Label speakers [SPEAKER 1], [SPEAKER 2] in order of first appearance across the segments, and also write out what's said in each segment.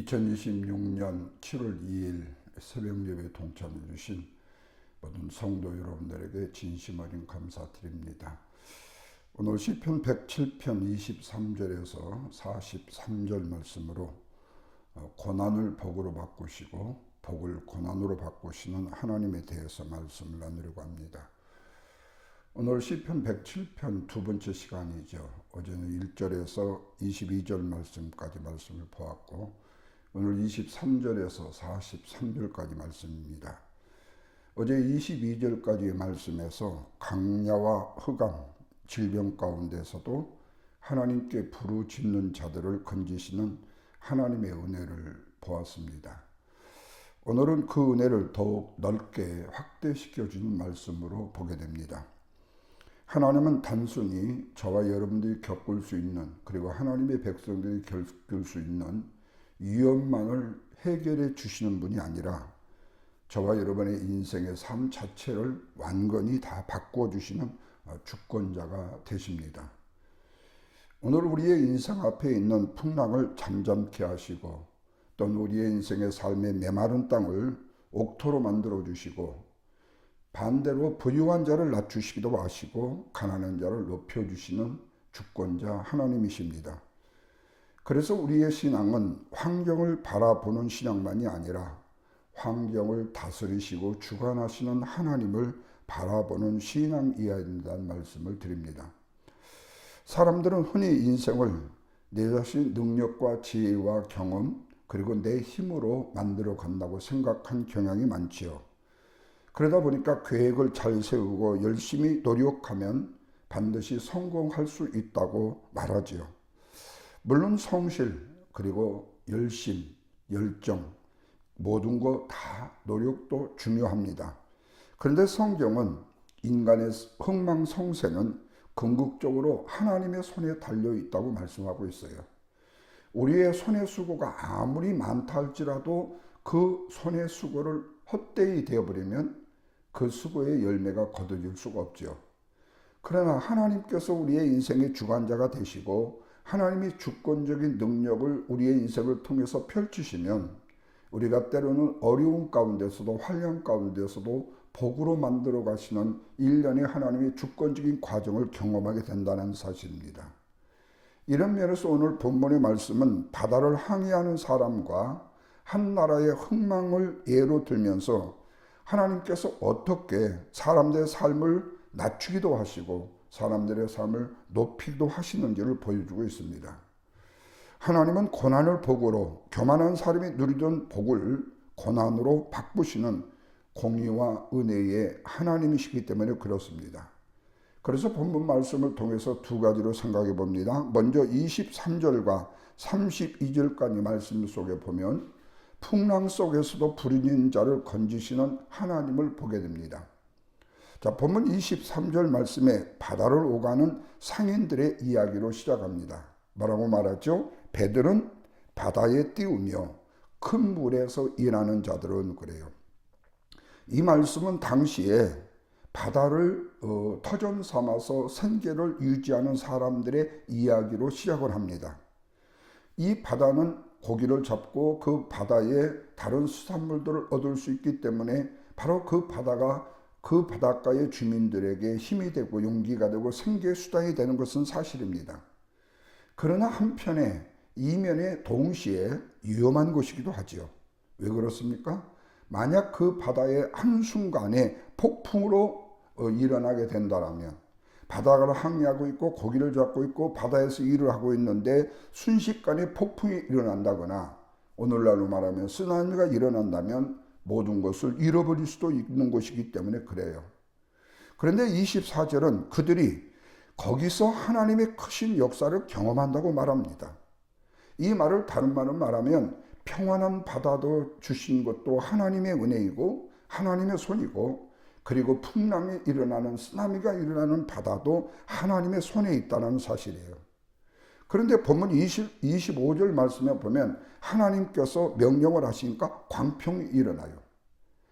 [SPEAKER 1] 2026년 7월 2일 새벽예배 동참해 주신 모든 성도 여러분들에게 진심 어린 감사드립니다. 오늘 시편 107편 23절에서 43절 말씀으로 고난을 복으로 바꾸시고 복을 고난으로 바꾸시는 하나님에 대해서 말씀을 나누려고 합니다. 오늘 시편 107편 두 번째 시간이죠. 어제는 1절에서 22절 말씀까지 말씀을 보았고 오늘 23절에서 43절까지 말씀입니다. 어제 22절까지의 말씀에서 강야와 흑암, 질병 가운데서도 하나님께 부르짖는 자들을 건지시는 하나님의 은혜를 보았습니다. 오늘은 그 은혜를 더욱 넓게 확대시켜주는 말씀으로 보게 됩니다. 하나님은 단순히 저와 여러분들이 겪을 수 있는, 그리고 하나님의 백성들이 겪을 수 있는 위험만을 해결해 주시는 분이 아니라 저와 여러분의 인생의 삶 자체를 완전히 다 바꾸어 주시는 주권자가 되십니다. 오늘 우리의 인생 앞에 있는 풍랑을 잠잠케 하시고 또는 우리의 인생의 삶의 메마른 땅을 옥토로 만들어 주시고 반대로 부유한 자를 낮추시기도 하시고 가난한 자를 높여주시는 주권자 하나님이십니다. 그래서 우리의 신앙은 환경을 바라보는 신앙만이 아니라 환경을 다스리시고 주관하시는 하나님을 바라보는 신앙이어야 된다는 말씀을 드립니다. 사람들은 흔히 인생을 내 자신의 능력과 지혜와 경험 그리고 내 힘으로 만들어 간다고 생각한 경향이 많지요. 그러다 보니까 계획을 잘 세우고 열심히 노력하면 반드시 성공할 수 있다고 말하지요. 물론 성실, 그리고 열심, 열정, 모든 거 다 노력도 중요합니다. 그런데 성경은 인간의 흥망성쇠는 궁극적으로 하나님의 손에 달려 있다고 말씀하고 있어요. 우리의 손의 수고가 아무리 많다 할지라도 그 손의 수고를 헛되이 되어버리면 그 수고의 열매가 거둬질 수가 없죠. 그러나 하나님께서 우리의 인생의 주관자가 되시고 하나님이 주권적인 능력을 우리의 인생을 통해서 펼치시면 우리가 때로는 어려운 가운데서도 환난 가운데서도 복으로 만들어 가시는 일련의 하나님의 주권적인 과정을 경험하게 된다는 사실입니다. 이런 면에서 오늘 본문의 말씀은 바다를 항해하는 사람과 한 나라의 흥망을 예로 들면서 하나님께서 어떻게 사람들의 삶을 낮추기도 하시고 사람들의 삶을 높이기도 하시는지를 보여주고 있습니다. 하나님은 고난을 복으로, 교만한 사람이 누리던 복을 고난으로 바꾸시는 공의와 은혜의 하나님이시기 때문에 그렇습니다. 그래서 본문 말씀을 통해서 두 가지로 생각해 봅니다. 먼저 23절과 32절까지 말씀 속에 보면 풍랑 속에서도 부르짖는 자를 건지시는 하나님을 보게 됩니다. 자, 본문 23절 말씀에 바다를 오가는 상인들의 이야기로 시작합니다. 뭐라고 말하죠? 배들은 바다에 띄우며 큰 물에서 일하는 자들은 그래요. 이 말씀은 당시에 바다를 터전 삼아서 생계를 유지하는 사람들의 이야기로 시작을 합니다. 이 바다는 고기를 잡고 그 바다에 다른 수산물들을 얻을 수 있기 때문에 바로 그 바다가 그 바닷가의 주민들에게 힘이 되고 용기가 되고 생계수단이 되는 것은 사실입니다. 그러나 한편에 이면에 동시에 위험한 곳이기도 하지요. 왜 그렇습니까? 만약 그 바다의 한순간에 폭풍으로 일어나게 된다면 바다를 항해하고 있고 고기를 잡고 있고 바다에서 일을 하고 있는데 순식간에 폭풍이 일어난다거나 오늘날로 말하면 쓰나미가 일어난다면 모든 것을 잃어버릴 수도 있는 것이기 때문에 그래요. 그런데 24절은 그들이 거기서 하나님의 크신 역사를 경험한다고 말합니다. 이 말을 다른 말로 말하면 평안한 바다도 주신 것도 하나님의 은혜이고 하나님의 손이고 그리고 풍랑이 일어나는 쓰나미가 일어나는 바다도 하나님의 손에 있다는 사실이에요. 그런데 본문 25절 말씀에 보면 하나님께서 명령을 하시니까 광풍이 일어나요.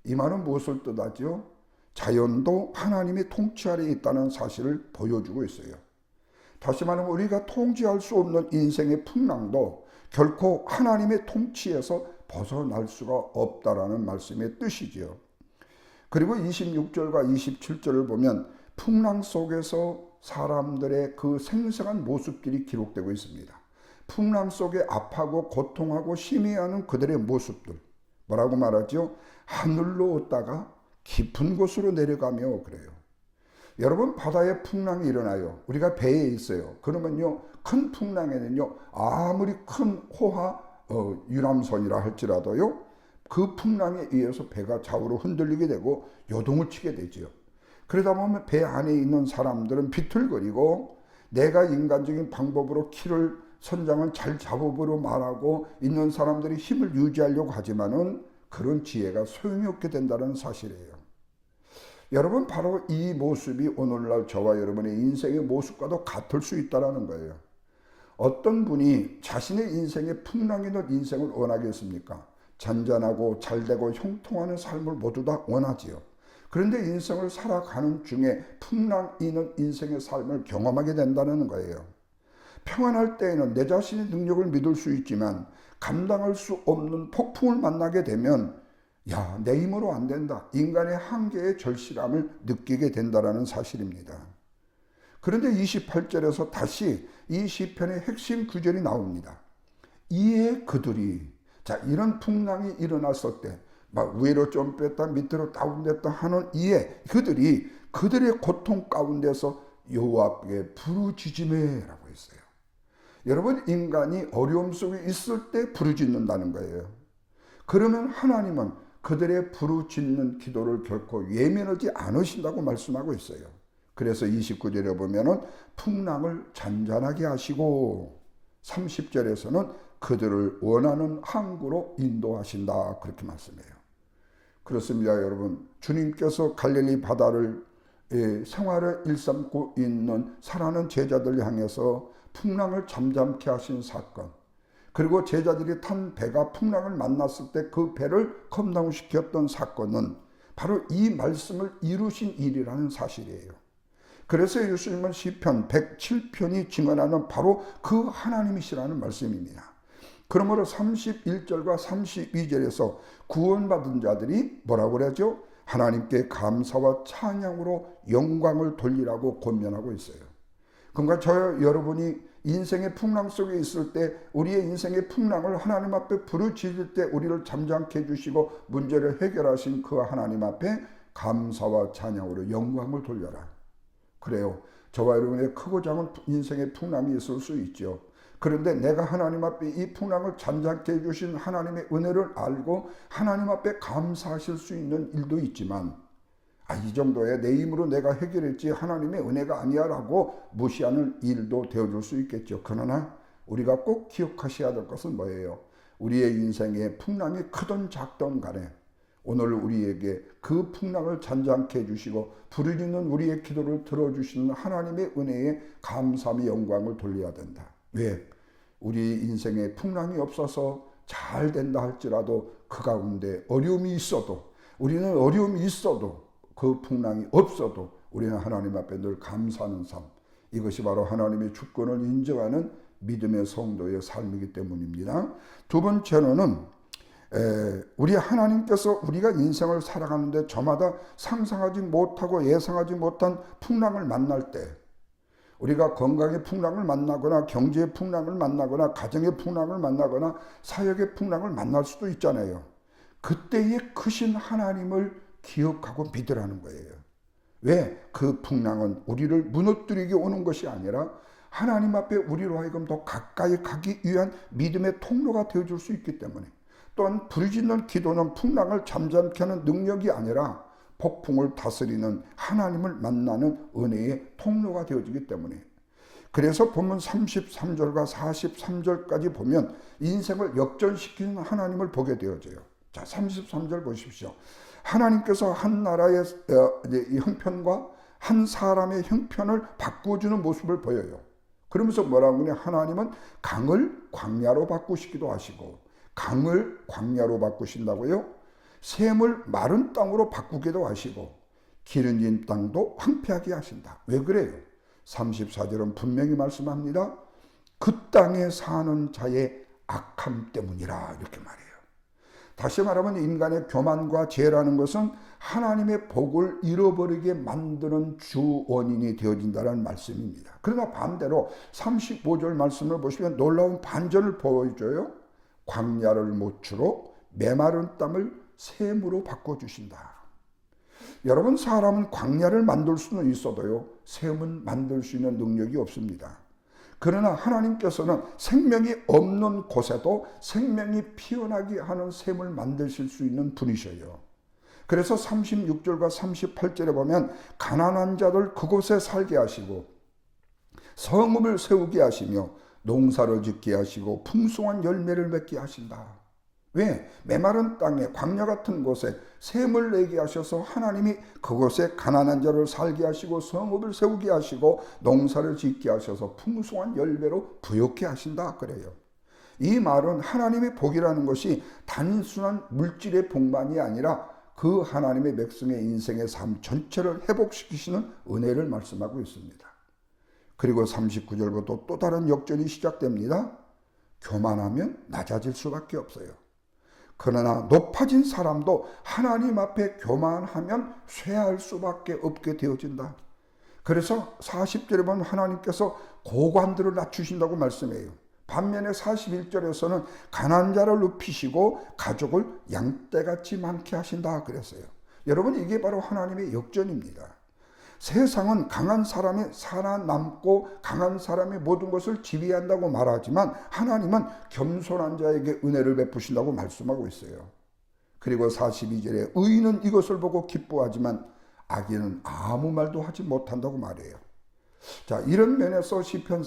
[SPEAKER 1] 이 말은 무엇을 뜻하죠? 자연도 하나님의 통치 아래에 있다는 사실을 보여주고 있어요. 다시 말하면 우리가 통제할 수 없는 인생의 풍랑도 결코 하나님의 통치에서 벗어날 수가 없다라는 말씀의 뜻이지요. 그리고 26절과 27절을 보면 풍랑 속에서 사람들의 그 생생한 모습들이 기록되고 있습니다. 풍랑 속에 아파하고 고통하고 심히하는 그들의 모습들. 뭐라고 말하죠? 하늘로 오다가 깊은 곳으로 내려가며 그래요. 여러분, 바다에 풍랑이 일어나요. 우리가 배에 있어요. 그러면요, 큰 풍랑에는요, 아무리 큰 호하 유람선이라 할지라도요, 그 풍랑에 의해서 배가 좌우로 흔들리게 되고 요동을 치게 되지요. 그러다 보면 배 안에 있는 사람들은 비틀거리고 내가 인간적인 방법으로 키를 선장을 잘 잡으려 말하고 있는 사람들이 힘을 유지하려고 하지만은 그런 지혜가 소용이 없게 된다는 사실이에요. 여러분, 바로 이 모습이 오늘날 저와 여러분의 인생의 모습과도 같을 수 있다는 거예요. 어떤 분이 자신의 인생에 풍랑이 있는 인생을 원하겠습니까? 잔잔하고 잘되고 형통하는 삶을 모두 다 원하지요. 그런데 인생을 살아가는 중에 풍랑 있는 인생의 삶을 경험하게 된다는 거예요. 평안할 때에는 내 자신의 능력을 믿을 수 있지만 감당할 수 없는 폭풍을 만나게 되면 야, 내 힘으로 안 된다. 인간의 한계의 절실함을 느끼게 된다는 사실입니다. 그런데 28절에서 다시 이 시편의 핵심 구절이 나옵니다. 이에 그들이, 자, 이런 풍랑이 일어났을 때 막 위로 좀 뺐다 밑으로 다운됐다 하는 이에 그들이 그들의 고통 가운데서 여호와께 부르짖으매라고 했어요. 여러분, 인간이 어려움 속에 있을 때 부르짖는다는 거예요. 그러면 하나님은 그들의 부르짖는 기도를 결코 예면하지 않으신다고 말씀하고 있어요. 그래서 29절에 보면은 풍랑을 잔잔하게 하시고 30절에서는 그들을 원하는 항구로 인도하신다, 그렇게 말씀해요. 그렇습니다, 여러분. 주님께서 갈릴리 바다를 생활을 일삼고 있는 사랑하는 제자들 향해서 풍랑을 잠잠케 하신 사건, 그리고 제자들이 탄 배가 풍랑을 만났을 때 그 배를 컴다운시켰던 사건은 바로 이 말씀을 이루신 일이라는 사실이에요. 그래서 예수님은 시편 107편이 증언하는 바로 그 하나님이시라는 말씀입니다. 그러므로 31절과 32절에서 구원받은 자들이 뭐라고 그러죠? 하나님께 감사와 찬양으로 영광을 돌리라고 권면하고 있어요. 그러니까 저 여러분이 인생의 풍랑 속에 있을 때 우리의 인생의 풍랑을 하나님 앞에 부르짖을 때 우리를 잠잠케 해주시고 문제를 해결하신 그 하나님 앞에 감사와 찬양으로 영광을 돌려라. 그래요. 저와 여러분의 크고 작은 인생의 풍랑이 있을 수 있죠. 그런데 내가 하나님 앞에 이 풍랑을 잠잠케 해주신 하나님의 은혜를 알고 하나님 앞에 감사하실 수 있는 일도 있지만 이 정도에 내 힘으로 내가 해결했지 하나님의 은혜가 아니야 라고 무시하는 일도 되어줄 수 있겠죠. 그러나 우리가 꼭 기억하셔야 될 것은 뭐예요? 우리의 인생에 풍랑이 크든 작든 간에 오늘 우리에게 그 풍랑을 잔잔케 해주시고 부르짖는 우리의 기도를 들어주시는 하나님의 은혜에 감사함의 영광을 돌려야 된다. 왜? 우리 인생에 풍랑이 없어서 잘 된다 할지라도 그 가운데 어려움이 있어도 우리는 어려움이 있어도 그 풍랑이 없어도 우리는 하나님 앞에 늘 감사하는 삶, 이것이 바로 하나님의 주권을 인정하는 믿음의 성도의 삶이기 때문입니다. 두 번째로는 우리 하나님께서 우리가 인생을 살아가는데 저마다 상상하지 못하고 예상하지 못한 풍랑을 만날 때 우리가 건강의 풍랑을 만나거나 경제의 풍랑을 만나거나 가정의 풍랑을 만나거나 사역의 풍랑을 만날 수도 있잖아요. 그때의 크신 하나님을 기억하고 믿으라는 거예요. 왜? 그 풍랑은 우리를 무너뜨리게 오는 것이 아니라 하나님 앞에 우리로 하여금 더 가까이 가기 위한 믿음의 통로가 되어줄 수 있기 때문에, 또한 부르짖는 기도는 풍랑을 잠잠케 하는 능력이 아니라 폭풍을 다스리는 하나님을 만나는 은혜의 통로가 되어지기 때문에, 그래서 본문 33절과 43절까지 보면 인생을 역전시키는 하나님을 보게 되어져요. 자, 33절 보십시오. 하나님께서 한 나라의 형편과 한 사람의 형편을 바꿔주는 모습을 보여요. 그러면서 뭐라고 하냐? 하나님은 강을 광야로 바꾸시기도 하시고, 강을 광야로 바꾸신다고요? 샘을 마른 땅으로 바꾸기도 하시고, 기름진 땅도 황폐하게 하신다. 왜 그래요? 34절은 분명히 말씀합니다. 그 땅에 사는 자의 악함 때문이라 이렇게 말해요. 다시 말하면 인간의 교만과 죄라는 것은 하나님의 복을 잃어버리게 만드는 주 원인이 되어진다는 말씀입니다. 그러나 반대로 35절 말씀을 보시면 놀라운 반전을 보여줘요. 광야를 모추로 메마른 땅을 샘으로 바꿔주신다. 여러분, 사람은 광야를 만들 수는 있어도요, 샘은 만들 수 있는 능력이 없습니다. 그러나 하나님께서는 생명이 없는 곳에도 생명이 피어나게 하는 샘을 만드실 수 있는 분이셔요. 그래서 36절과 38절에 보면 가난한 자들 그곳에 살게 하시고 성읍을 세우게 하시며 농사를 짓게 하시고 풍성한 열매를 맺게 하신다. 왜? 메마른 땅에 광야 같은 곳에 샘을 내게 하셔서 하나님이 그곳에 가난한 자를 살게 하시고 성읍을 세우게 하시고 농사를 짓게 하셔서 풍성한 열매로 부욕케 하신다 그래요. 이 말은 하나님의 복이라는 것이 단순한 물질의 복만이 아니라 그 하나님의 백성의 인생의 삶 전체를 회복시키시는 은혜를 말씀하고 있습니다. 그리고 39절부터 또 다른 역전이 시작됩니다. 교만하면 낮아질 수밖에 없어요. 그러나 높아진 사람도 하나님 앞에 교만하면 쇠할 수밖에 없게 되어진다. 그래서 40절에 보면 하나님께서 고관들을 낮추신다고 말씀해요. 반면에 41절에서는 가난한 자를 높이시고 가족을 양떼같이 많게 하신다 그랬어요. 여러분, 이게 바로 하나님의 역전입니다. 세상은 강한 사람이 살아남고 강한 사람이 모든 것을 지배한다고 말하지만 하나님은 겸손한 자에게 은혜를 베푸신다고 말씀하고 있어요. 그리고 42절에 의인은 이것을 보고 기뻐하지만 악인은 아무 말도 하지 못한다고 말해요. 자, 이런 면에서 시편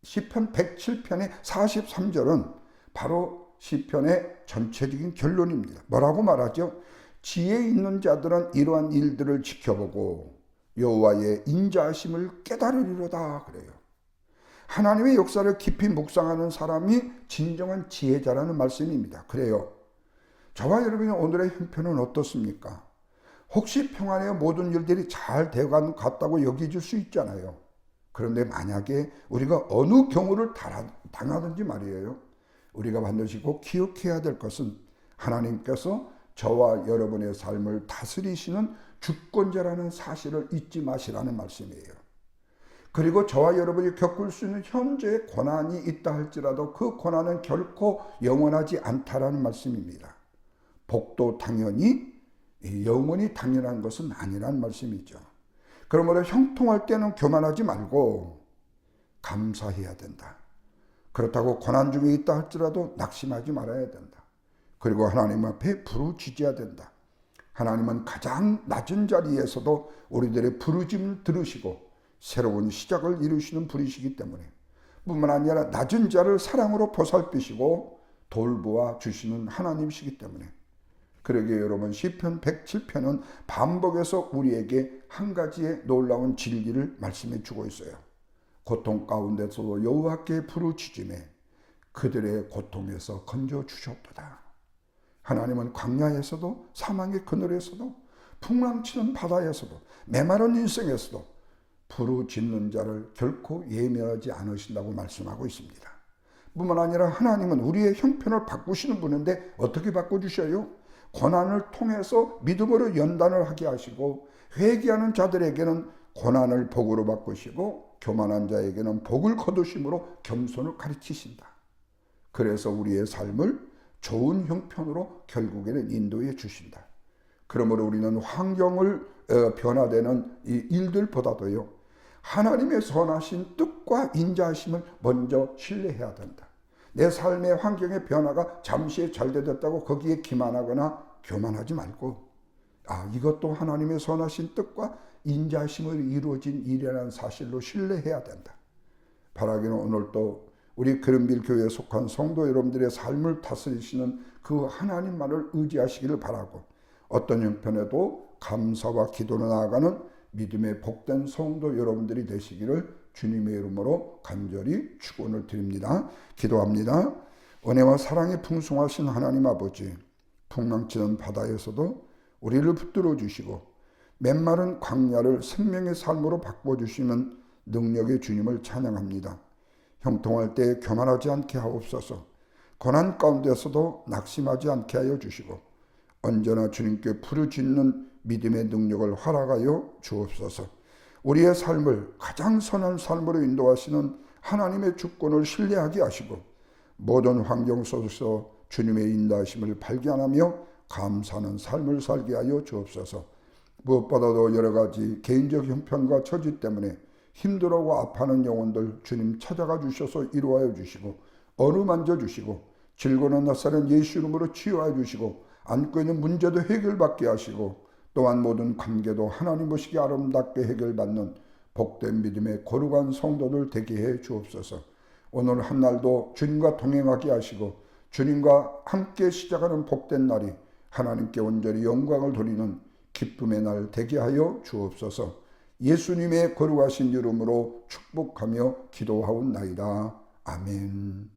[SPEAKER 1] 107편의 43절은 바로 시편의 전체적인 결론입니다. 뭐라고 말하죠? 지혜 있는 자들은 이러한 일들을 지켜보고 여호와의 인자하심을 깨달으리로다 그래요. 하나님의 역사를 깊이 묵상하는 사람이 진정한 지혜자라는 말씀입니다. 그래요. 저와 여러분의 오늘의 형편은 어떻습니까? 혹시 평안의 모든 일들이 잘 되어간 것 같다고 여겨질 수 있잖아요. 그런데 만약에 우리가 어느 경우를 당하든지 말이에요. 우리가 반드시 꼭 기억해야 될 것은 하나님께서 저와 여러분의 삶을 다스리시는 주권자라는 사실을 잊지 마시라는 말씀이에요. 그리고 저와 여러분이 겪을 수 있는 현재의 고난이 있다 할지라도 그 고난은 결코 영원하지 않다라는 말씀입니다. 복도 당연히 영원히 당연한 것은 아니란 말씀이죠. 그러므로 형통할 때는 교만하지 말고 감사해야 된다. 그렇다고 고난 중에 있다 할지라도 낙심하지 말아야 된다. 그리고 하나님 앞에 부르짖어야 된다. 하나님은 가장 낮은 자리에서도 우리들의 부르짐을 들으시고 새로운 시작을 이루시는 분이시기 때문에 뿐만 아니라 낮은 자를 사랑으로 보살피시고 돌보아 주시는 하나님이시기 때문에 그러기에 여러분 시편 107편은 반복해서 우리에게 한 가지의 놀라운 진리를 말씀해 주고 있어요. 고통 가운데서도 여호와께 부르짖음에 그들의 고통에서 건져 주셨도다. 하나님은 광야에서도 사망의 그늘에서도 풍랑치는 바다에서도 메마른 인생에서도 부르짖는 자를 결코 예멸하지 않으신다고 말씀하고 있습니다. 뿐만 아니라 하나님은 우리의 형편을 바꾸시는 분인데 어떻게 바꿔주셔요? 고난을 통해서 믿음으로 연단을 하게 하시고 회개하는 자들에게는 고난을 복으로 바꾸시고 교만한 자에게는 복을 거두심으로 겸손을 가르치신다. 그래서 우리의 삶을 좋은 형편으로 결국에는 인도해 주신다. 그러므로 우리는 환경을 변화되는 이 일들보다도요, 하나님의 선하신 뜻과 인자하심을 먼저 신뢰해야 된다. 내 삶의 환경의 변화가 잠시 잘 되었다고 거기에 기만하거나 교만하지 말고 이것도 하나님의 선하신 뜻과 인자하심으로 이루어진 일이라는 사실로 신뢰해야 된다. 바라기는 오늘도 우리 그른빌 교회에 속한 성도 여러분들의 삶을 다스리시는 그 하나님만을 의지하시기를 바라고 어떤 형편에도 감사와 기도로 나아가는 믿음의 복된 성도 여러분들이 되시기를 주님의 이름으로 간절히 축원을 드립니다. 기도합니다. 은혜와 사랑이 풍성하신 하나님 아버지, 풍랑치는 바다에서도 우리를 붙들어 주시고 메마른 광야를 생명의 삶으로 바꿔주시는 능력의 주님을 찬양합니다. 형통할 때 교만하지 않게 하옵소서. 고난 가운데서도 낙심하지 않게 하여 주시고 언제나 주님께 부르짖는 믿음의 능력을 허락하여 주옵소서. 우리의 삶을 가장 선한 삶으로 인도하시는 하나님의 주권을 신뢰하게 하시고 모든 환경 속에서 주님의 인도하심을 발견하며 감사하는 삶을 살게 하여 주옵소서. 무엇보다도 여러 가지 개인적 형편과 처지 때문에 힘들어하고 아파하는 영혼들 주님 찾아가 주셔서 이루하여 주시고 어루만져 주시고 질고는 낯설은 예수 이름으로 치유하여 주시고 안고 있는 문제도 해결받게 하시고 또한 모든 관계도 하나님 보시기에 아름답게 해결받는 복된 믿음의 거룩한 성도들 되게 해 주옵소서. 오늘 한 날도 주님과 동행하게 하시고 주님과 함께 시작하는 복된 날이 하나님께 온전히 영광을 돌리는 기쁨의 날 되게 하여 주옵소서. 예수님의 거룩하신 이름으로 축복하며 기도하옵나이다. 아멘.